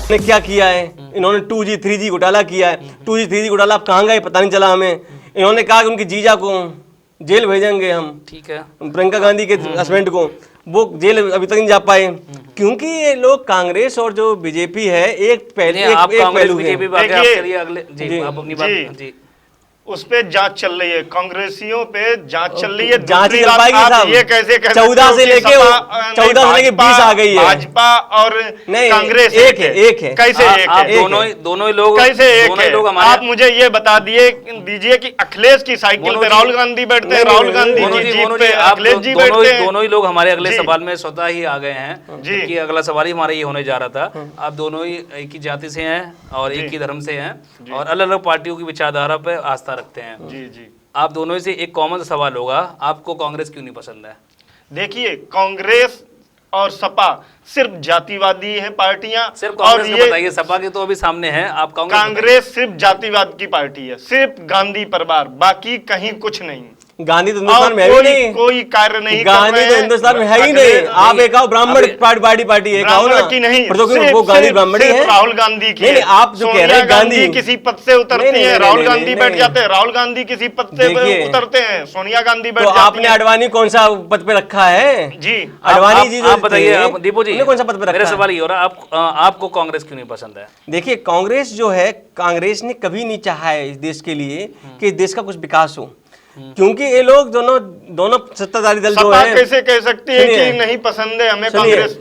ने क्या किया है, इन्होंने 2G 3G घोटाला किया है। 2G 3G घोटाला अब कहाँ गए पता नहीं चला हमें। इन्होंने कहा कि उनकी जीजा को जेल भेजेंगे हम, ठीक है, प्रियंका गांधी के हस्बैंड को, वो जेल अभी तक नहीं जा पाए क्योंकि ये लोग कांग्रेस और जो बीजेपी है एक पहलू है। अगले जी आप अपनी बात जी उस पे जांच चल रही है, कांग्रेसियों पे जांच चल रही है। जांच दूसरी चल बात, पाएगी आप साहब, ये कैसे कह सकते हो 14 से कि लेके 20 आ गई है। भाजपा और नहीं, कांग्रेस एक है। कैसे एक है? दोनों ही लोग कैसे एक है? लोग आप मुझे ये बता दीजिए कि अखिलेश की साइकिल पे राहुल गांधी बैठते हैं, राहुल गांधी की जीप पे अखिलेश जी बैठते हैं। दोनों ही लोग हमारे अगले सवाल में स्वतः ही आ गए हैं जी। कि अगला सवाल ही हमारा ये होने जा रहा था। आप दोनों ही एक ही जाति से हैं और एक ही धर्म से हैं और अलग अलग पार्टियों की विचारधारा पे आस्था रखते हैं। जी जी, आप दोनों से एक कॉमन सवाल होगा, आपको कांग्रेस क्यों नहीं पसंद है? देखिए कांग्रेस और सपा सिर्फ जातिवादी है पार्टियां। सिर्फ कांग्रेस का बताइए, सपा के तो अभी सामने है, आप कांग्रेस सिर्फ जातिवाद की पार्टी है, सिर्फ गांधी परिवार, बाकी कहीं कुछ नहीं। गांधी तो हिंदुस्तान में है ही नहीं, कोई कार्य नहीं, गांधी तो हिंदुस्तान में है ही नहीं। आप एक आओ ब्राह्मण पार्टी एक आओ ना की नहीं, वो गांधी ब्राह्मणी है। राहुल गांधी की नहीं, आप जो कह रहे हैं गांधी किसी पद से उतरती है, राहुल गांधी बैठ जाते हैं, राहुल गांधी किसी पद से उतरते हैं, सोनिया गांधी बैठ जाती है। आपने अडवाणी कौन सा पद पे रखा है? जी अडवाणी जी, आप बताइए दीपू जी, कौन सा पद पे रखा? मेरा सवाल ये हो रहा है, आपको कांग्रेस क्यों नहीं पसंद है? देखिए कांग्रेस जो है, कांग्रेस ने कभी नहीं चाहा है इस देश के लिए कि इस देश का कुछ विकास हो, क्योंकि ये लोग दोनों सत्ताधारी दल जो है। कैसे कह सकती है कि नहीं पसंद है हमें कांग्रेस?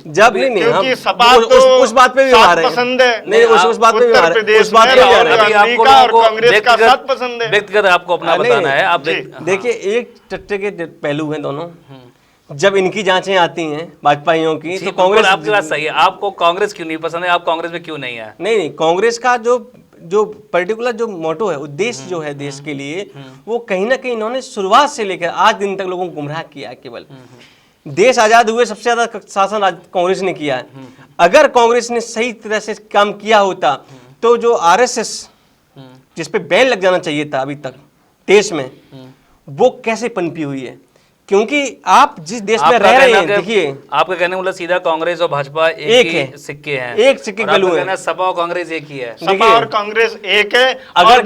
जब नहीं क्योंकि सपा तो उस बात पे भी आ रहे हैं, पसंद है। नहीं उस बात पे भी आ रहे हैं, उस बात पे भी आ रहे हैं। कांग्रेस का साथ पसंद है, व्यक्तिगत आपको अपना बताना है। आप देखिए एक चट्टे के पहलू हैं दोनों। जब इनकी जांचें आती हैं भाजपाइयों की तो कांग्रेस, आपकी बात सही है, आपको कांग्रेस क्यों नहीं पसंद है, आप कांग्रेस में क्यों नहीं है? नहीं, कांग्रेस का जो पर्टिकुलर जो मोटो है, उद्देश्य जो है देश के लिए, वो कहीं ना कहीं इन्होंने शुरुआत से लेकर आज दिन तक लोगों को गुमराह किया है। केवल देश आजाद हुए सबसे ज्यादा शासन कांग्रेस ने किया है। अगर कांग्रेस ने सही तरह से काम किया होता तो जो आरएसएस जिस पे बैन लग जाना चाहिए था अभी तक देश में, वो कैसे पनपी हुई है? क्योंकि आप जिस देश में रह रहे हैं, देखिए आपका कहने मतलब सीधा कांग्रेस और भाजपा एक ही सिक्के हैं, एक सिक्के पहलू है। सपा और कांग्रेस एक ही है, सपा और कांग्रेस एक है। अगर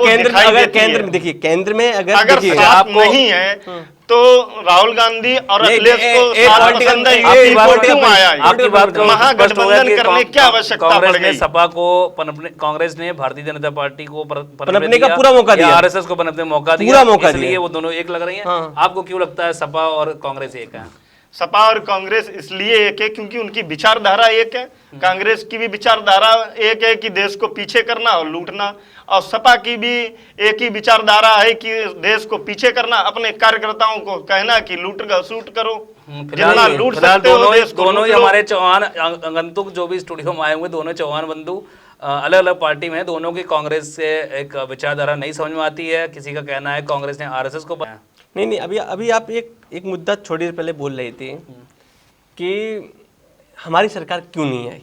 केंद्र में देखिए, केंद्र में अगर आपको नहीं है तो राहुल गांधी और अखिलेश को महागठबंधन करने की आवश्यकता पड़ गई। सपा को कांग्रेस ने भारतीय जनता पार्टी को पनपने का पूरा मौका दिया, आरएसएस को पनपने मौका दिया, इसलिए वो दोनों एक लग रही हैं। आपको क्यों लगता है सपा और कांग्रेस एक है? सपा और कांग्रेस इसलिए एक है क्योंकि उनकी विचारधारा एक है। कांग्रेस की भी विचारधारा एक है कि देश को पीछे करना और लूटना, और सपा की भी एक ही विचारधारा है कि देश को पीछे करना, अपने कार्यकर्ताओं को कहना कि लूट करो, जितना लूट सकते हो देश को। दोनों ही हमारे चौहान आगंतुक जो भी स्टूडियो में आए हुए, दोनों चौहान बंधु अलग अलग पार्टी में, दोनों की कांग्रेस से एक विचारधारा नहीं समझ में आती है। किसी का कहना है कांग्रेस ने आरएसएस को नहीं, अभी आप एक मुद्दा थोड़ी देर पहले बोल रहे थे कि हमारी सरकार क्यों नहीं आई।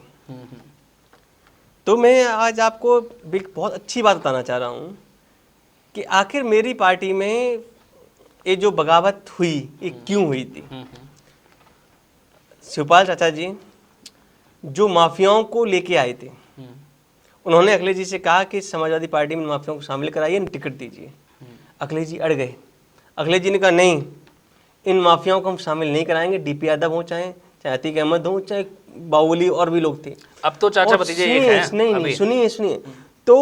तो मैं आज आपको एक बहुत अच्छी बात बताना चाह रहा हूँ कि आखिर मेरी पार्टी में ये जो बगावत हुई ये क्यों हुई थी। शिवपाल चाचा जी जो माफियाओं को लेके आए थे, उन्होंने अखिलेश जी से कहा कि समाजवादी पार्टी में माफियाओं को शामिल कराइए, टिकट दीजिए। अखिलेश जी अड़ गए। अखिलेश जी ने कहा नहीं, इन माफियाओं को हम शामिल नहीं कराएंगे, डीपी यादव हो चाहे अतीक अहमद हो चाहे बाहुबली और भी लोग थे। अब तो चाचा भतीजे एक हैं। नहीं, सुनिए। तो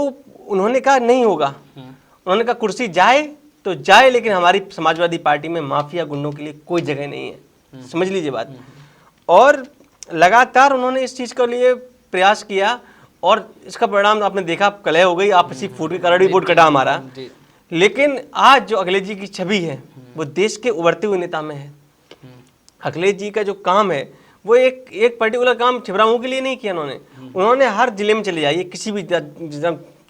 उन्होंने कहा नहीं होगा। उन्होंने कहा कुर्सी जाए तो जाए, लेकिन हमारी समाजवादी पार्टी में माफिया गुंडों के लिए कोई जगह नहीं है। समझ लीजिए बात। और लगातार उन्होंने इस चीज के लिए प्रयास किया और इसका परिणाम आपने देखा, कलह हो गई, आपसी फूट के कारण वोट कटा हमारा। लेकिन आज जो अखिलेश जी की छवि है वो देश के उभरते हुए नेता में है। अखिलेश जी का जो काम है वो एक पर्टिकुलर काम छिबरामऊ के लिए नहीं किया उन्होंने हर जिले में चले जाइए, किसी भी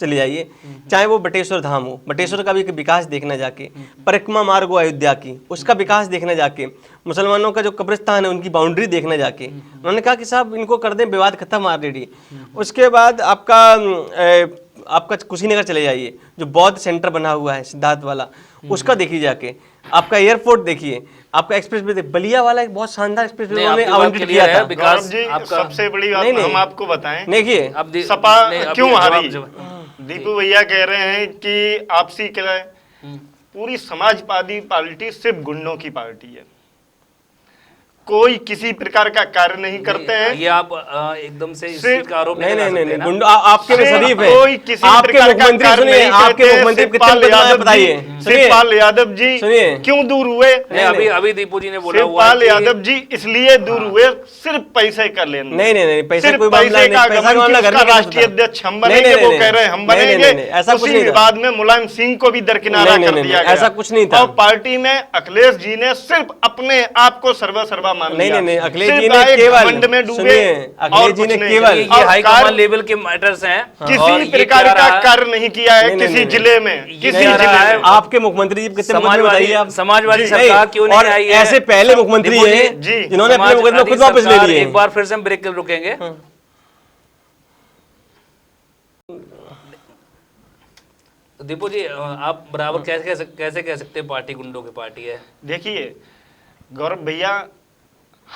चले जाइए, चाहे वो बटेश्वर धाम हो, बटेश्वर का भी विकास देखना जाके, परिक्रमा मार्ग हो अयोध्या की, उसका विकास देखना जाके, मुसलमानों का जो कब्रिस्तान है उनकी बाउंड्री देखना जाके। उन्होंने कहा कि साहब इनको कर दें, विवाद खत्म ऑलरेडी। उसके बाद आपका कुशीनगर चले जाइए, जो बौद्ध सेंटर बना हुआ है सिद्धार्थ वाला, उसका देखिए जाके। आपका एयरपोर्ट देखिए, आपका एक्सप्रेस वे, बलिया वाला एक बहुत शानदार एक्सप्रेस वे नहीं, उन्होंने आपकी बात आवंटित क्लियर किया है, था। विकास गौरव जी, आपका सबसे बड़ी बात नहीं, नहीं। हम आपको बताएं, देखिए अब सपा नहीं, अब क्यों ये हारी? जवाब- दीपू भैया कह रहे हैं कि आपसी क्या है, पूरी समाजवादी पार्टी सिर्फ गुंडों की पार्टी है, कोई किसी प्रकार का कार्य नहीं करते हैं। ये आप एकदम से इस सिर्फ- चीज का आरोप नहीं नहीं नहीं लगा नहीं सकते नहीं, ना। गुंडा आपके में सिर्फ शरीफ है, कोई किसी आपके प्रकार का मुख्यमंत्री कार्य सुनिए, नहीं आपके करते। मुख्यमंत्री कितने शिवपाल बदनाम है यादव बताइए, जी, सुनिए शिवपाल यादव जी सुनिए। क्यों दूर हुए? नहीं, अभी अभी दीपू जी ने बोला हुआ है शिवपाल कि- यादव जी इसलिए दूर हुए सिर्फ पैसे का लेन। नहीं नहीं नहीं, पैसे सिर्फ कोई मामला पैसे नहीं, का पैसा का गमन मामला कि घर उसका में कैसे राष्ट्रीय होता? अध्यक्ष हम नहीं, बनेंगे, नहीं, वो नहीं, कह रहे हैं हम नहीं, बनेंगे। नहीं, नहीं, ऐसा कुछ उसी नहीं था। विवाद में मुलायम सिंह को भी दरकिनारा नहीं, कर नहीं, दिया नहीं, गया। ऐसा कुछ नहीं था। और पार्टी में अखिलेश जी ने सिर्फ अपने आप को सर्वसर्वा मान नहीं लिया। नहीं नहीं, अखिलेश जी सिर्फ ने एक केवल, घमंड में डूबे सुनिए, अखिलेश और जी कुछ ने नहीं। केवल- ये और हाई कार्य- कमान लेवल के मैटर्स हैं और किसी ये प्रकार क्या का रहा- कार्य नहीं किया है नहीं, नहीं, किसी नहीं, जिले में, ये किसी क्या जिले रहा है? में। आपके मुख्यमंत्री जी कितने मुख्यमंत्री बताइए आप? समाजवादी जी, सरकार नहीं, क्यों और नहीं आई है? ऐसे पहले मुख्यमंत्री दीपू जी, हैं जी, जिन्होंने अपने मुकदमे समाजवादी खुद वापस ले सरकार- लिए। एक बार फिर से हम ब्रेक कर रुकेंगे। तो दीपू जी, आप बराबर कैसे कह सकते हैं पार्टी गुंडों की पार्टी है? देखिए गौरव भैया,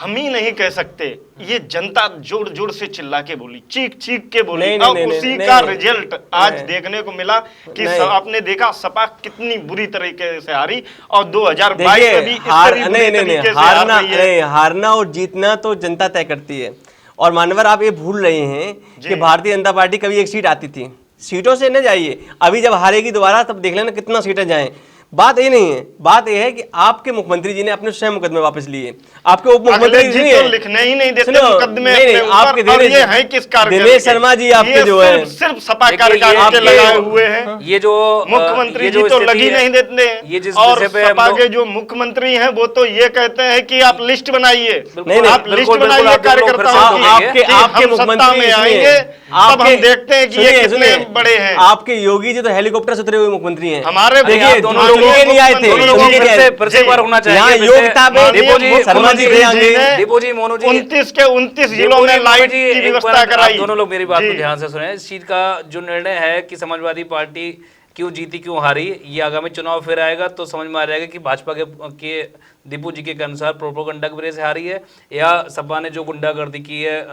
हम ही नहीं कह सकते, ये जनता जोर जोर से चिल्ला के बोली, चीख चीख के बोली, नहीं, नहीं, और नहीं, उसी नहीं, का नहीं, रिजल्ट आज नहीं, देखने को मिला कि नहीं। आपने देखा सपा कितनी बुरी तरीके से हारी, और 2022 देखिए में भी इससे हार, भी नहीं बुरी नहीं नहीं, तरीके से हार हारना रही है। नहीं, हारना और जीतना तो जनता तय करती है। और मानवर आप ये भूल रहे हैं कि भारतीय जनता पार्टी कभी एक सीट आती थी, सीटों से न जाइए, अभी जब हारेगी दोबारा तब देख लेना कितना सीटें जाएं। बात ये नहीं है, बात यह है कि आपके मुख्यमंत्री जी ने अपने स्वयं मुकदमे वापस लिए, आपके उप मुख्यमंत्री अखिलेश जी तो लिखने ही नहीं देते मुकदमे नहीं, अपने आपके ऊपर, और ये हैं किस कार्य दिनेश शर्मा जी आपके जो है सिर्फ सपा देखिए, कार्यकर्ता ये के आपके- लगाए हुए हैं। ये जो मुख्यमंत्री ये जी जो तो स्थिति लगी है, नहीं देते ये जिस और विषय पे हम सपा लोग- के जो मुख्यमंत्री हैं वो तो ये कहते हैं कि आप लिस्ट बनाइए, नहीं, नहीं, आप लिस्ट बिल्कुल, बनाइए बिल्कुल, आप दोनों लोग फिर से कार्यकर्ताओं की, आपके- कि आपके हम सत्ता मुख्यमंत्री में सुनिए, आएंगे तब हम देखते हैं कि ये सुनिए, कितने सुनिए, बड़े हैं। आपके योगी जी तो हेलीकॉप्टर से उतरे हुए मुख्यमंत्री हैं। हमारे देखिए, आप दोनों चुन लोगों के नहीं आए थे, दोनों चुन लोगों के को नहीं आए। फिर से एक बार होना चाहिए। यहाँ फिर से- योग्यता पे दीपू जी, शर्मा जी मुख्यमंत्री रहेंगे। ने दीपू जी, मोनू जी, 29 के 29 जिलों में लाइट की एक व्यवस्था बार आप कराई। दोनों लोग मेरी बात को जी। ध्यान से सुने। इस चीज का जो निर्णय है कि समाजवादी पार्टी क्यों जीती क्यों हारी, ये आगामी चुनाव फिर आएगा तो समझ में आ जाएगा कि भाजपा के दीपू जी के अनुसार प्रोपोगंडा की वजह से हारी है या सपा ने जो गुंडागर्दी की है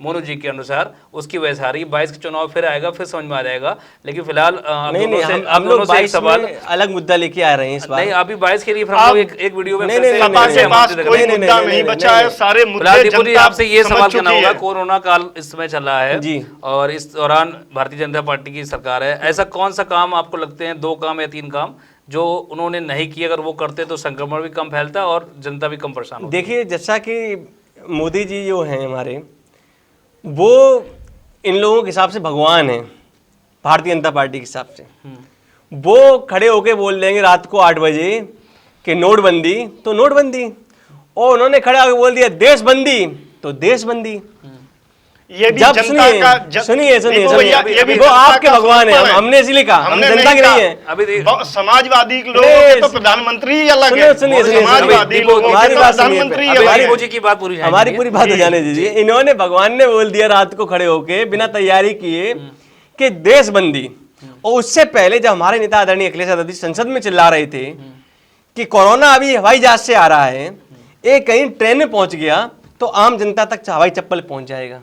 मोनू जी के अनुसार उसकी वजह से हारी। 22 के चुनाव फिर आएगा, फिर समझ में आ जाएगा। लेकिन फिलहाल नहीं नहीं, हम लोग 22 में अलग मुद्दा लेके आ रहे हैं इस बार। नहीं, अभी 22 के लिए फिर हम लोग एक वीडियो में नहीं, फिर से नहीं, सपा नहीं, के नहीं, पास नहीं, कोई नहीं, मुद्दा नहीं, नहीं नहीं, बचा नहीं, है, सारे फिलहाल मुद्दे दीपू जी, जनता आपसे ये समझ सवाल करना चुकी होगा, है। कोरोना काल इस समय चल रहा है जी। और इस दौरान भारतीय जनता पार्टी की सरकार है, ऐसा कौन सा काम आपको लगते हैं, 2 काम या 3 काम जो उन्होंने नहीं किए, अगर वो करते तो संक्रमण भी कम फैलता और जनता भी कम परेशान होती? देखिए, जैसा कि मोदी जी जो हैं हमारे, वो इन लोगों के हिसाब से भगवान हैं, भारतीय जनता पार्टी के हिसाब से। वो खड़े होके बोल देंगे रात को 8 बजे कि नोटबंदी तो नोटबंदी, और उन्होंने खड़े होकर बोल दिया देशबंदी तो देशबंदी। ये भी जब जनता का सुनिए देखो भैया, ये भी वो जनता आपके का भगवान है, समर्पण है। हमने इसलिए कहा हम हमने जनता नहीं के नहीं कहा। है। अभी समाजवादी लोगों के तो प्रधानमंत्री ही अलग है, सुनिए, सुनिए, समाजवादी सुनिए, लोगों हमारी के तो बात सुनिए, प्रधानमंत्री ही अभी अलग दीपू है। जी की बात पूरी हमारी पूरी बात हो जाने दीजिए। इन्होंने भगवान ने बोल दिया रात को खड़े होके बिना तैयारी किए कि देशबंदी, और उससे पहले जब हमारे नेता आदरणीय अखिलेश यादव जी संसद में चिल्ला रहे थे कि कोरोना अभी हवाई जहाज से आ रहा है, एक कहीं ट्रेन में पहुंच गया तो आम जनता तक हवाई चप्पल पहुंच जाएगा।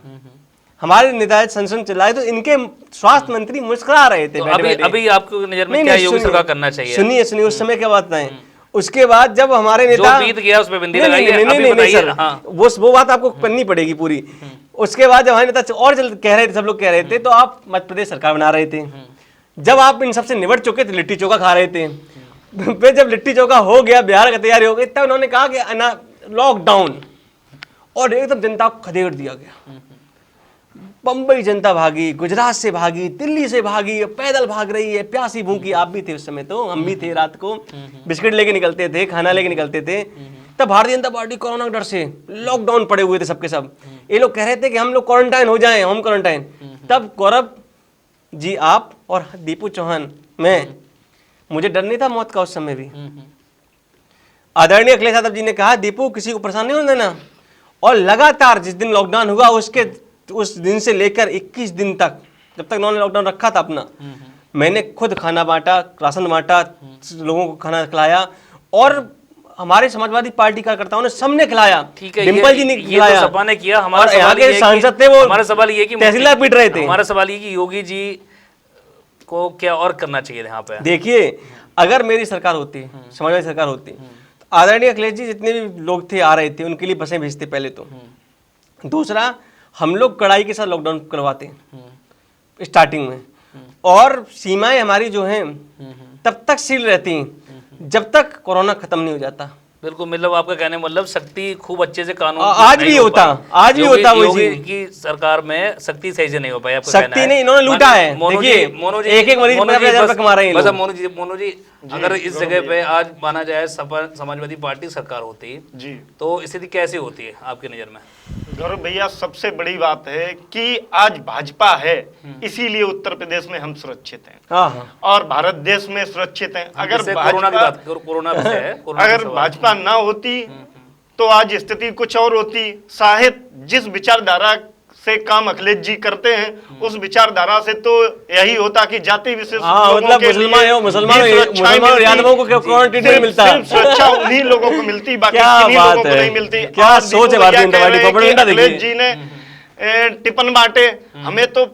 हमारे नेता संसद में चिल्लाए तो इनके स्वास्थ्य मंत्री मुस्कुरा रहे थे तो बैठे अभी बैठे। अभी आपको नजर में नहीं, क्या नहीं, योगी सुनिए, सरकार करना चाहिए? सुनिए सुनिए, उस समय क्या बात है। उसके बाद जब हमारे नेता जो बीत गया उस पे बिंदी नहीं, लगाइए, नहीं, नहीं, अभी नहीं, बताइए। सर, हाँ। वो बात आपको करनी पड़ेगी पूरी। उसके बाद जब हमारे नेता और जल्द कह रहे थे, सब लोग कह रहे थे, तो आप मध्य प्रदेश सरकार बना रहे थे। जब आप इन सबसे निबट चुके थे, लिट्टी चोखा खा रहे थे। फिर जब लिट्टी चोखा हो गया, बिहार का तैयारी हो गई, तब उन्होंने कहा कि लॉकडाउन, और एकदम जनता को खदेड़ दिया गया। बम्बई जनता भागी, गुजरात से भागी, दिल्ली से भागी, पैदल भाग रही है, प्यासी भूखी। आप भी थे उस समय, तो हम भी थे। रात को बिस्किट लेके निकलते थे, खाना लेके निकलते थे। तब भारतीय जनता पार्टी कोरोना के डर से लॉकडाउन पड़े हुए थे सबके सब। ये लोग कह रहे थे कि हम लोग क्वारंटाइन हो जाएं, होम क्वारंटाइन। तब गौरव जी, आप और दीपू चौहान, मैं, मुझे डर नहीं था मौत का उस समय भी। आदरणीय अखिलेश यादव जी ने कहा दीपू किसी को परेशान नहीं होने देना, और लगातार जिस दिन लॉकडाउन हुआ उस दिन से लेकर 21 दिन तक, जब तक उन्होंने लॉकडाउन रखा था अपना, मैंने खुद खाना बांटा, राशन बांटा, लोगों को खाना खिलाया, और हमारे समाजवादी पार्टी कार्यकर्ताओं ने सबने खिलाया। ठीक है, डिम्पल जी ने ये खिलाया, तो सपा ने किया। और हमारा यहाँ सवाल ये के है सांसद थे, वो हमारा सवाल ये कि तहसीलदार पीट रहे थे। हमारा सवाल ये कि योगी जी को क्या और करना चाहिए यहाँ पे? देखिए, अगर मेरी सरकार होती, समाजवादी सरकार होती, तो आदरणीय अखिलेश जी जितने भी लोग थे आ रहे थे उनके लिए बसें भेजते पहले तो। दूसरा, हम लोग कड़ाई के साथ लॉकडाउन करवाते स्टार्टिंग में, और सीमाएं हमारी जो हैं तब तक सील रहती जब तक कोरोना खत्म नहीं हो जाता। बिल्कुल, मतलब आपका कहने मतलब सख्ती खूब अच्छे से कानून आज नहीं भी हो होता, पाया। आज भी होता वो योगी चीज। की सरकार में सख्ती सही से नहीं हो पाई, आपका सख्ती कहना है। नहीं, इन्होंने लूटा है। देखिए, एक-एक मरीज मोनू 50,000 रुपए बस- कमा रहे हैं बस लोग। मोनू जी अगर इस जगह पे आज माना जाए समाजवादी पार्टी सरकार होती जी, तो स्थिति कैसी होती है आपकी नजर में? गौरव भैया, सबसे बड़ी बात है कि आज भाजपा है, इसीलिए उत्तर प्रदेश में हम सुरक्षित हैं हाँ हाँ, और भारत देश में सुरक्षित हैं। अगर जैसे कोरोना की भाजपा बात कोरोना विषय है, कोरोना अगर का सवाल। भाजपा ना होती तो आज स्थिति कुछ और होती। शायद जिस विचारधारा से काम अखिलेश जी करते हैं उस विचारधारा से तो यही होता कि जाति विशेष हाँ, लोगों मतलब के लिए मुसलमान भी सुरक्षाएं और मिलती। यादवों को कौन ट्रीटमेंट मिलता है? सिर्फ सुरक्षा उन्हीं लोगों को मिलती, बाकी क्या किन्हीं बात लोगों को है? नहीं मिलती। क्या और सोच है दीपू भारतीय भैया जनता कह पार्टी रहे हैं को? कि प्रोपेगेंडा अखिलेश देखिए। जी ने टिफिन बांटे, हमें तो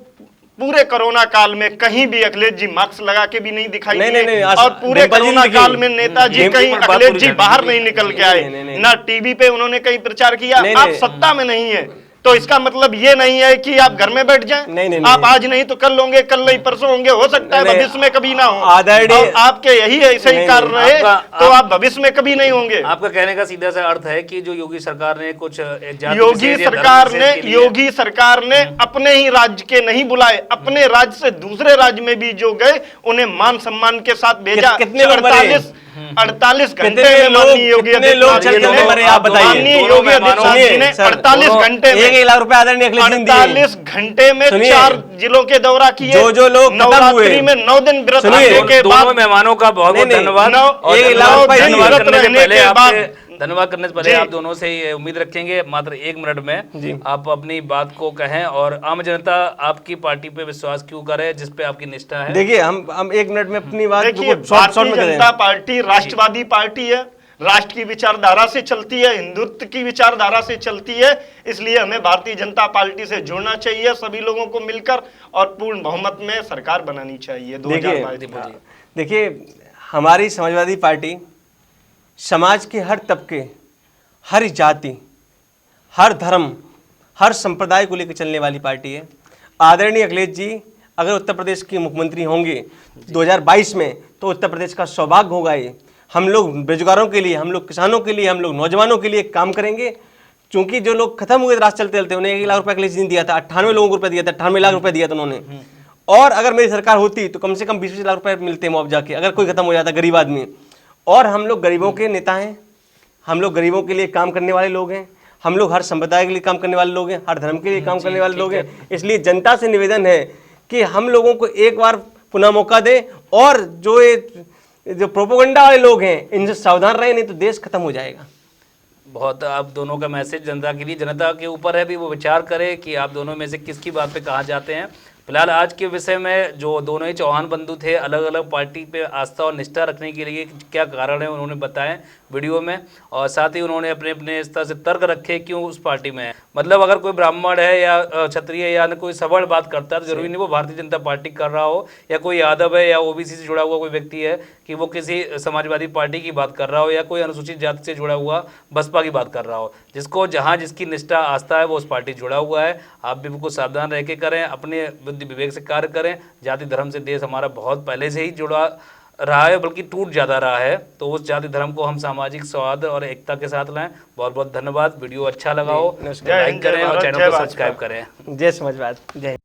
पूरे कोरोना काल में कहीं भी अखिलेश जी मास्क लगा के भी नहीं दिखाई नहीं, दिए। नहीं, नहीं, और पूरे डिम्पल जी कोरोना देखिए, काल में नेताजी डिम्पल कहीं पर बात अखिलेश पूरी जी कर बाहर दीजिए। नहीं निकल के नहीं, आए, नहीं, नहीं। ना टीवी पे उन्होंने कहीं प्रचार किया। नहीं, आप नहीं। सत्ता में नहीं है तो इसका मतलब ये नहीं है कि आप घर में बैठ जाएं। नहीं, नहीं, आप नहीं। आज नहीं तो कल होंगे, कल नहीं परसों होंगे, हो सकता है नहीं, नहीं। भविष्य में कभी ना हो। आदरणीय- और आपके यही ऐसे ही नहीं, कार्य नहीं। रहे आपका- तो आप भविष्य में कभी नहीं होंगे। आपका कहने का सीधा सा अर्थ है कि जो योगी सरकार ने कुछ जाति योगी विशेष या धर्म सरकार विशेष ने के लिए- योगी सरकार ने अपने ही राज्य के नहीं बुलाए, अपने राज्य से दूसरे राज्य में भी जो गए उन्हें मान सम्मान के साथ भेजा। कितने लोग मरे? 48 घंटे कितने में लोग- माननीय योगी कितने लोग आदित्यनाथ जी चलते ने- मरे, आप बताइए। माननीय दोनों योगी मेहमानों- आदित्यनाथ जी ने सर, 48 घंटे में 1 लाख रुपए आदरणीय अखिलेश जी ने दिए। 48 घंटे में सुनिए, 4 जिलों के दौरा किए। जो लोग खत्म नवरात्रि हुए। में 9 दिन व्रत सुनिए, रहने के दोनों बाद मेहमानों का बहुत बहुत नहीं, नहीं, धन्यवाद। नौ- और एक धन्यवाद- लाख रुपए धन्यवाद व्रत करने से रहने पहले के आपसे बाद- धन्यवाद करने से पहले जी। आप दोनों से ये उम्मीद रखेंगे मात्र 1 मिनट जी। में आप अपनी बात को कहें और आम जनता आपकी पार्टी पे विश्वास क्यों करे जिस पे आपकी निष्ठा है। देखिए, हम 1 मिनट में अपनी बात देखिए, बिल्कुल शॉर्ट भारतीय में जनता करें। पार्टी राष्ट्रवादी पार्टी है, राष्ट्र की विचारधारा से चलती है, हिंदुत्व की विचारधारा से चलती है। इसलिए हमें भारतीय जनता पार्टी से जुड़ना चाहिए सभी लोगों को मिलकर और पूर्ण बहुमत में सरकार बनानी चाहिए 2022 में। देखिए, हमारी समाजवादी पार्टी समाज के हर तबके, हर जाति, हर धर्म, हर संप्रदाय को लेकर चलने वाली पार्टी है। आदरणीय अखिलेश जी अगर उत्तर प्रदेश के मुख्यमंत्री होंगे 2022 में तो उत्तर प्रदेश का सौभाग्य होगा। ये हम लोग बेरोजगारों के लिए, हम लोग किसानों के लिए, हम लोग नौजवानों के लिए काम करेंगे। क्योंकि जो लोग खत्म हुए रास्ते चलते चलते, उन्हें 1 लाख रुपए अखिलेश जी ने दिया था, 98 लोगों को रुपए दिया था, 98 लाख रुपए दिया था उन्होंने। और अगर मेरी सरकार होती तो कम से कम 20-20 लाख रुपए मिलते मुआवजा के, अगर कोई खत्म हो जाता गरीब आदमी। और हम लोग गरीबों के नेता हैं, हम लोग गरीबों के लिए काम करने वाले लोग हैं, हम लोग हर संप्रदाय के लिए काम करने वाले लोग हैं, हर धर्म के लिए काम करने वाले लोग हैं। इसलिए जनता से निवेदन है कि हम लोगों को एक बार पुनः मौका दें और जो प्रोपेगेंडा वाले लोग हैं इनसे सावधान रहें, नहीं तो देश खत्म हो जाएगा। बहुत आप दोनों का मैसेज जनता के लिए, जनता के ऊपर है भी वो विचार करे कि आप दोनों में से किसकी बात पे कहाँ जाते हैं। फिलहाल आज के विषय में जो दोनों ही चौहान बंधु थे, अलग अलग पार्टी पे आस्था और निष्ठा रखने के लिए क्या कारण है उन्होंने बताए वीडियो में, और साथ ही उन्होंने अपने अपने स्तर से तर्क रखे क्यों उस पार्टी में है। मतलब अगर कोई ब्राह्मण है या क्षत्रिय या कोई सबल बात करता है तो जरूरी नहीं वो भारतीय जनता पार्टी कर रहा हो, या कोई यादव है या ओबीसी से जुड़ा हुआ कोई व्यक्ति है कि वो किसी समाजवादी पार्टी की बात कर रहा हो, या कोई अनुसूचित जाति से जुड़ा हुआ बसपा की बात कर रहा हो। जिसको जहाँ जिसकी निष्ठा आस्था है वो उस पार्टी जुड़ा हुआ है। आप भी बिल्कुल सावधान रह के करें, अपने बुद्धि विवेक से कार्य करें। जाति धर्म से देश हमारा बहुत पहले से ही जुड़ा रहा है, बल्कि टूट ज़्यादा रहा है। तो उस जाति धर्म को हम सामाजिक सौहार्द और एकता के साथ लाएं। बहुत बहुत धन्यवाद। वीडियो अच्छा लगा हो तो लाइक करें और चैनल को सब्सक्राइब करें। जय समाजवाद, जय।